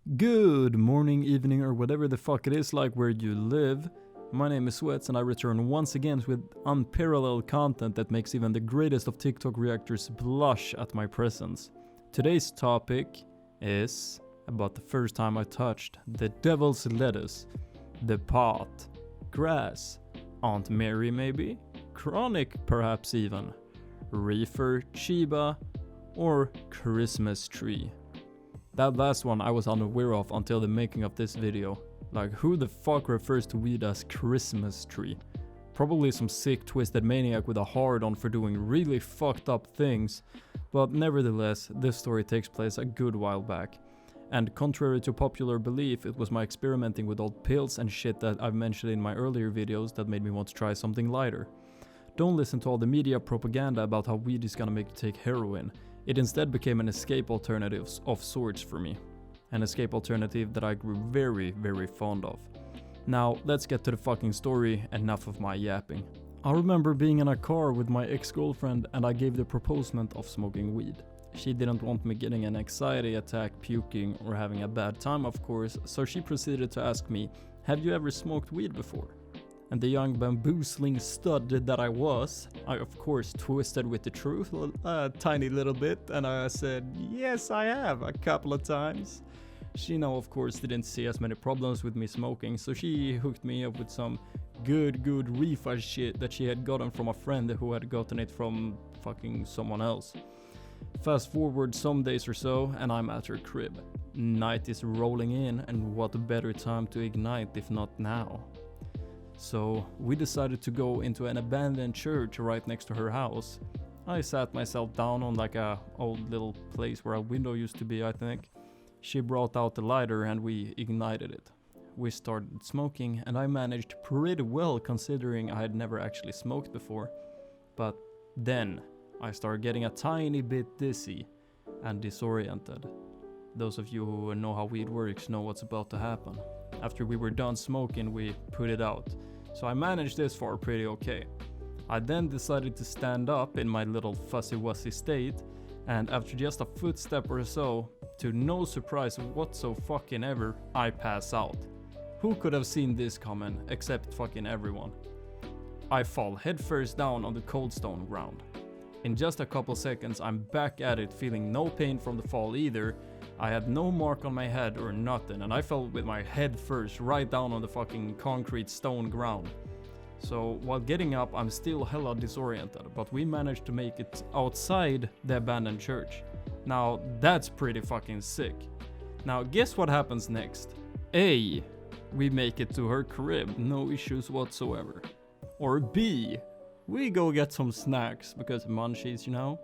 Good morning, evening, or whatever the fuck it is like where you live. My name is Sweats and I return once again with unparalleled content that makes even the greatest of TikTok reactors blush at my presence. Today's topic is about the first time I touched the devil's lettuce, the pot, grass, Aunt Mary maybe, chronic perhaps even, reefer, Chiba, or Christmas tree. That last one I was unaware of until the making of this video. Like, who the fuck refers to weed as Christmas tree? Probably some sick twisted maniac with a hard-on for doing really fucked up things, but nevertheless, this story takes place a good while back. And contrary to popular belief, it was my experimenting with old pills and shit that I've mentioned in my earlier videos that made me want to try something lighter. Don't listen to all the media propaganda about how weed is gonna make you take heroin. It instead became an escape alternative of sorts for me. An escape alternative that I grew very, very fond of. Now, let's get to the fucking story, enough of my yapping. I remember being in a car with my ex-girlfriend and I gave the proposal of smoking weed. She didn't want me getting an anxiety attack, puking, or having a bad time of course, so she proceeded to ask me, "Have you ever smoked weed before?" And the young bamboozling stud that I was, I of course twisted with the truth a tiny little bit, and I said, "Yes, I have, a couple of times." She now of course didn't see as many problems with me smoking, so she hooked me up with some good reefer shit that she had gotten from a friend who had gotten it from fucking someone else. Fast forward some days or so, and I'm at her crib. Night is rolling in, and what a better time to ignite if not now. So we decided to go into an abandoned church right next to her house. I sat myself down on like a old little place where a window used to be, I think. She brought out the lighter and we ignited it. We started smoking and I managed pretty well considering I had never actually smoked before. But then I started getting a tiny bit dizzy and disoriented. Those of you who know how weed works know what's about to happen. After we were done smoking, we put it out. So I managed this far pretty okay. I then decided to stand up in my little fussy-wussy state, and after just a footstep or so, to no surprise whatsoever, I pass out. Who could have seen this coming, except fucking everyone? I fall headfirst down on the cold stone ground. In just a couple seconds, I'm back at it, feeling no pain from the fall either. I had no mark on my head or nothing, and I fell with my head first right down on the fucking concrete stone ground. So while getting up, I'm still hella disoriented, but we managed to make it outside the abandoned church. Now that's pretty fucking sick. Now guess what happens next? A, we make it to her crib, no issues whatsoever. Or B, we go get some snacks, because munchies, you know.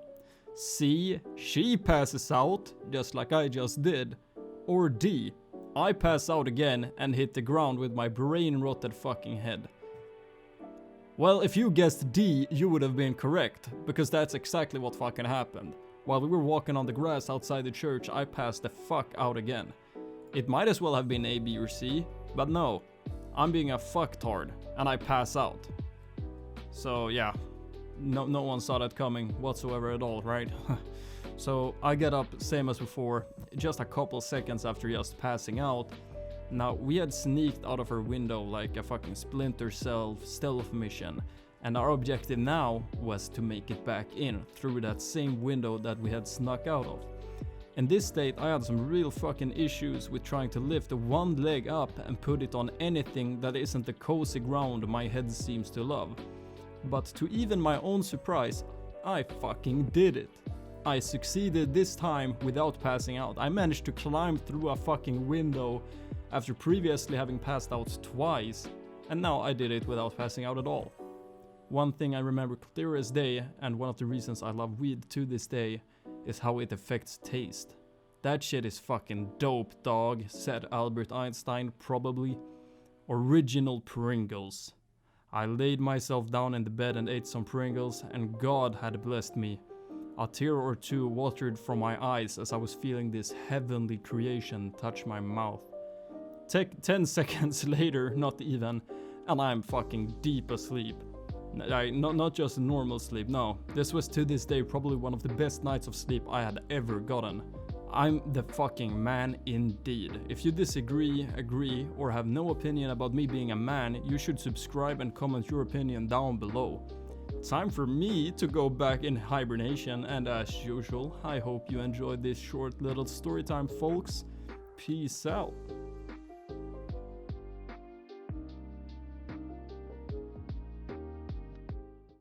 C, she passes out, just like I just did. Or D, I pass out again and hit the ground with my brain-rotted fucking head. Well, if you guessed D, you would have been correct, because that's exactly what fucking happened. While we were walking on the grass outside the church, I passed the fuck out again. It might as well have been A, B, or C, but no. I'm being a fucktard, and I pass out. So yeah. No one saw that coming whatsoever at all, right? So I get up, same as before, just a couple seconds after just passing out. Now, we had sneaked out of her window like a fucking Splinter Cell stealth mission, and our objective now was to make it back in through that same window that we had snuck out of. In this state, I had some real fucking issues with trying to lift one leg up and put it on anything that isn't the cozy ground my head seems to love. But to even my own surprise, I fucking did it. I succeeded this time without passing out. I managed to climb through a fucking window after previously having passed out twice, and now I did it without passing out at all. One thing I remember clear as day, and one of the reasons I love weed to this day, is how it affects taste. That shit is fucking dope, dog, said Albert Einstein probably. Original Pringles. I laid myself down in the bed and ate some Pringles, and God had blessed me. A tear or two watered from my eyes as I was feeling this heavenly creation touch my mouth. 10 seconds later, not even, and I'm fucking deep asleep. Not just normal sleep, no. This was to this day probably one of the best nights of sleep I had ever gotten. I'm the fucking man indeed. If you disagree, agree, or have no opinion about me being a man, you should subscribe and comment your opinion down below. Time for me to go back in hibernation, and as usual, I hope you enjoyed this short little story time, folks. Peace out.